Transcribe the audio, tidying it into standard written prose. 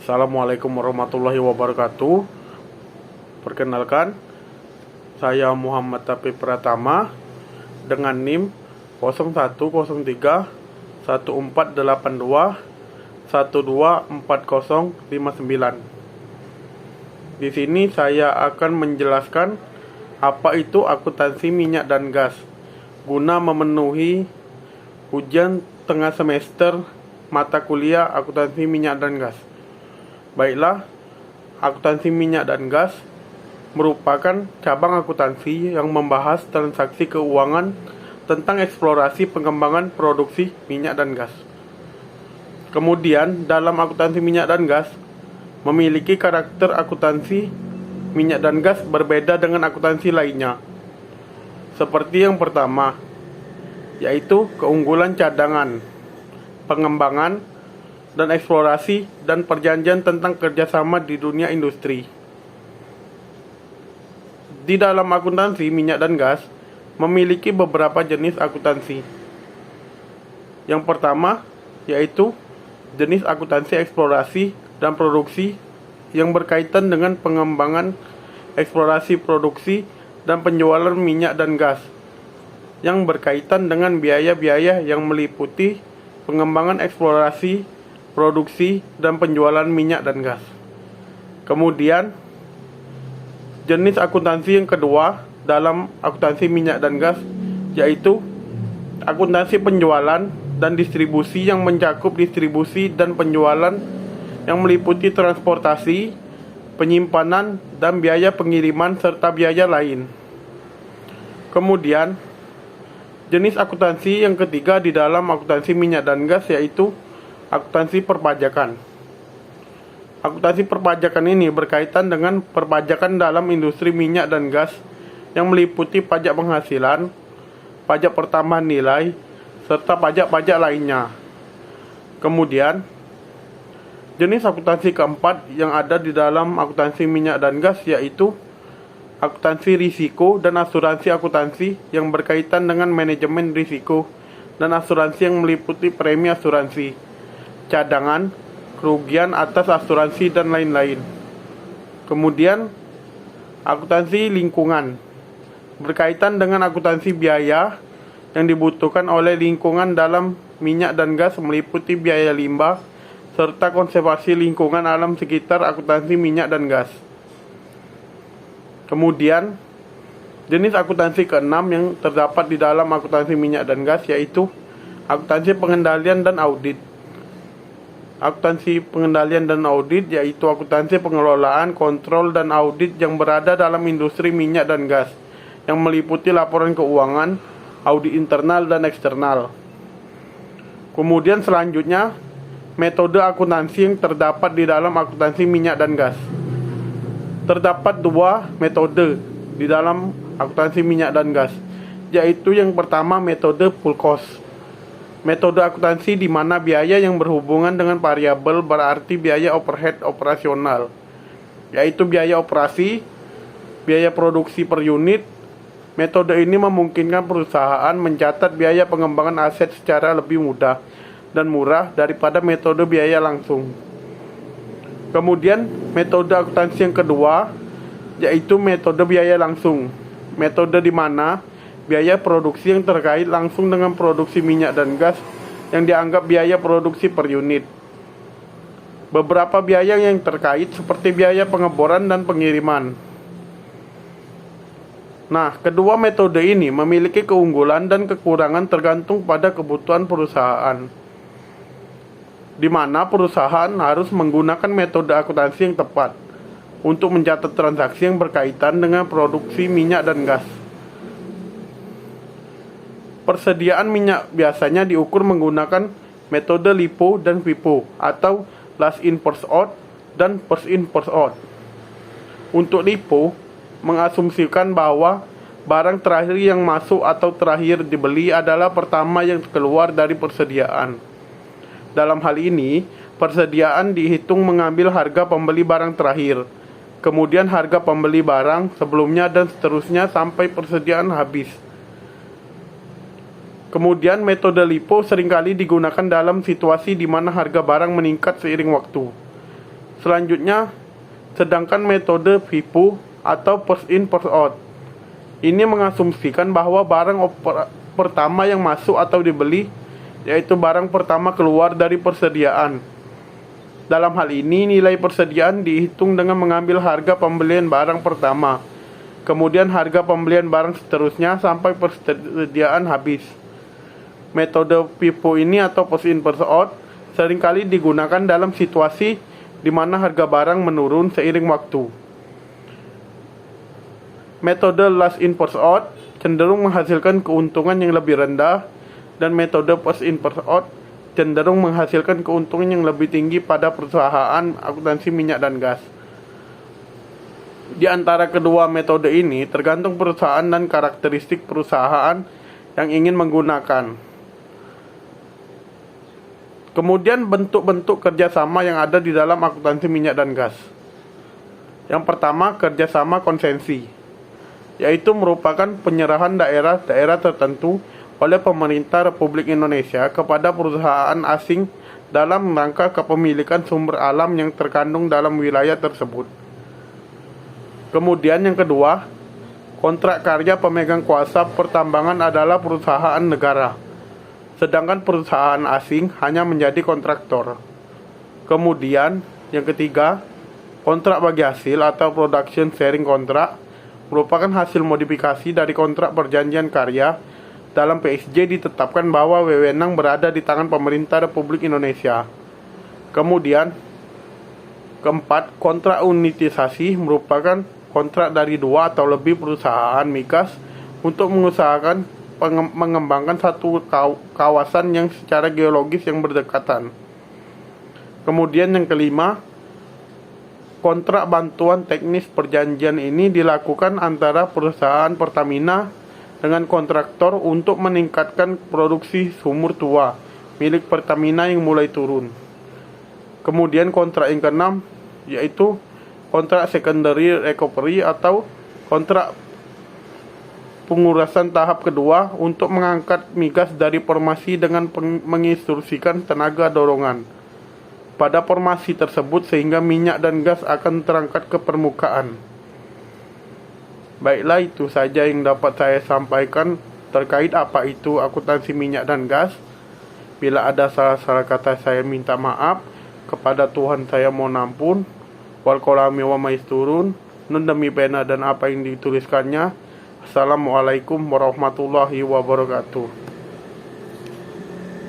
Assalamualaikum warahmatullahi wabarakatuh. Perkenalkan, saya Muhammad Taufik Pratama dengan NIM 0103 1482 124059. Di sini saya akan menjelaskan apa itu akuntansi minyak dan gas guna memenuhi ujian tengah semester mata kuliah akuntansi minyak dan gas. Baiklah, akuntansi minyak dan gas merupakan cabang akuntansi yang membahas transaksi keuangan tentang eksplorasi pengembangan produksi minyak dan gas. Kemudian, dalam akuntansi minyak dan gas memiliki karakter akuntansi minyak dan gas berbeda dengan akuntansi lainnya. Seperti yang pertama, yaitu keunggulan cadangan, pengembangan, dan eksplorasi dan perjanjian tentang kerjasama di dunia industri. Di dalam akuntansi minyak dan gas memiliki beberapa jenis akuntansi. Yang pertama yaitu jenis akuntansi eksplorasi dan produksi yang berkaitan dengan pengembangan, eksplorasi, produksi, dan penjualan minyak dan gas yang berkaitan dengan biaya-biaya yang meliputi pengembangan, eksplorasi, produksi, dan penjualan minyak dan gas. Kemudian, jenis akuntansi yang kedua dalam akuntansi minyak dan gas yaitu akuntansi penjualan dan distribusi yang mencakup distribusi dan penjualan yang meliputi transportasi, penyimpanan, dan biaya pengiriman serta biaya lain. Kemudian, jenis akuntansi yang ketiga di dalam akuntansi minyak dan gas yaitu akuntansi perpajakan. Akuntansi perpajakan ini berkaitan dengan perpajakan dalam industri minyak dan gas yang meliputi pajak penghasilan, pajak pertambahan nilai, serta pajak-pajak lainnya. Kemudian, jenis akuntansi keempat yang ada di dalam akuntansi minyak dan gas yaitu akuntansi risiko dan asuransi akuntansi yang berkaitan dengan manajemen risiko dan asuransi yang meliputi premi asuransi, cadangan, kerugian atas asuransi, dan lain-lain. Kemudian, akuntansi lingkungan berkaitan dengan akuntansi biaya yang dibutuhkan oleh lingkungan dalam minyak dan gas meliputi biaya limbah serta konservasi lingkungan alam sekitar akuntansi minyak dan gas. Kemudian, jenis akuntansi keenam yang terdapat di dalam akuntansi minyak dan gas yaitu akuntansi pengendalian dan audit. Akuntansi pengendalian dan audit yaitu akuntansi pengelolaan, kontrol, dan audit yang berada dalam industri minyak dan gas yang meliputi laporan keuangan, audit internal dan eksternal. Kemudian selanjutnya, metode akuntansi yang terdapat di dalam akuntansi minyak dan gas. Terdapat dua metode di dalam akuntansi minyak dan gas, yaitu yang pertama metode full cost. Metode akuntansi di mana biaya yang berhubungan dengan variabel berarti biaya overhead operasional, yaitu biaya operasi, biaya produksi per unit. Metode ini memungkinkan perusahaan mencatat biaya pengembangan aset secara lebih mudah dan murah daripada metode biaya langsung. Kemudian, metode akuntansi yang kedua yaitu metode biaya langsung. Metode di mana biaya produksi yang terkait langsung dengan produksi minyak dan gas yang dianggap biaya produksi per unit. Beberapa biaya yang terkait seperti biaya pengeboran dan pengiriman. Nah, kedua metode ini memiliki keunggulan dan kekurangan tergantung pada kebutuhan perusahaan, di mana perusahaan harus menggunakan metode akuntansi yang tepat untuk mencatat transaksi yang berkaitan dengan produksi minyak dan gas. Persediaan minyak biasanya diukur menggunakan metode LIFO dan FIFO atau last in first out dan first in first out. Untuk LIFO mengasumsikan bahwa barang terakhir yang masuk atau terakhir dibeli adalah pertama yang keluar dari persediaan. Dalam hal ini, persediaan dihitung mengambil harga pembeli barang terakhir, kemudian harga pembeli barang sebelumnya dan seterusnya sampai persediaan habis. Kemudian metode LIFO seringkali digunakan dalam situasi di mana harga barang meningkat seiring waktu. Selanjutnya, sedangkan metode FIFO atau first in first out ini mengasumsikan bahwa barang pertama yang masuk atau dibeli, yaitu barang pertama keluar dari persediaan. Dalam hal ini, nilai persediaan dihitung dengan mengambil harga pembelian barang pertama, kemudian harga pembelian barang seterusnya sampai persediaan habis. Metode FIFO ini atau first in first out seringkali digunakan dalam situasi di mana harga barang menurun seiring waktu. Metode last in first out cenderung menghasilkan keuntungan yang lebih rendah, dan metode first in first out cenderung menghasilkan keuntungan yang lebih tinggi pada perusahaan akuntansi minyak dan gas. Di antara kedua metode ini tergantung perusahaan dan karakteristik perusahaan yang ingin menggunakan. Kemudian bentuk-bentuk kerjasama yang ada di dalam akuntansi minyak dan gas. Yang pertama, kerjasama konsensi, yaitu merupakan penyerahan daerah-daerah tertentu oleh pemerintah Republik Indonesia kepada perusahaan asing dalam rangka kepemilikan sumber alam yang terkandung dalam wilayah tersebut. Kemudian yang kedua, kontrak karya pemegang kuasa pertambangan adalah perusahaan negara, sedangkan perusahaan asing hanya menjadi kontraktor. Kemudian yang ketiga, kontrak bagi hasil atau production sharing kontrak merupakan hasil modifikasi dari kontrak perjanjian karya. Dalam PSJ ditetapkan bahwa wewenang berada di tangan pemerintah Republik Indonesia. Kemudian keempat, kontrak unitisasi merupakan kontrak dari dua atau lebih perusahaan migas untuk mengusahakan mengembangkan satu kawasan yang secara geologis yang berdekatan. Kemudian yang kelima, kontrak bantuan teknis perjanjian ini dilakukan antara perusahaan Pertamina dengan kontraktor untuk meningkatkan produksi sumur tua milik Pertamina yang mulai turun. Kemudian kontrak yang keenam, yaitu kontrak secondary recovery atau kontrak pengurasan tahap kedua untuk mengangkat migas dari formasi dengan menginstruksikan tenaga dorongan pada formasi tersebut sehingga minyak dan gas akan terangkat ke permukaan. Baiklah, itu saja yang dapat saya sampaikan terkait apa itu akuntansi minyak dan gas. Bila ada salah-salah kata, saya minta maaf. Kepada Tuhan saya mohon ampun. Wal kolami wa maisturun. Nun demi pena dan apa yang dituliskannya. Assalamualaikum warahmatullahi wabarakatuh.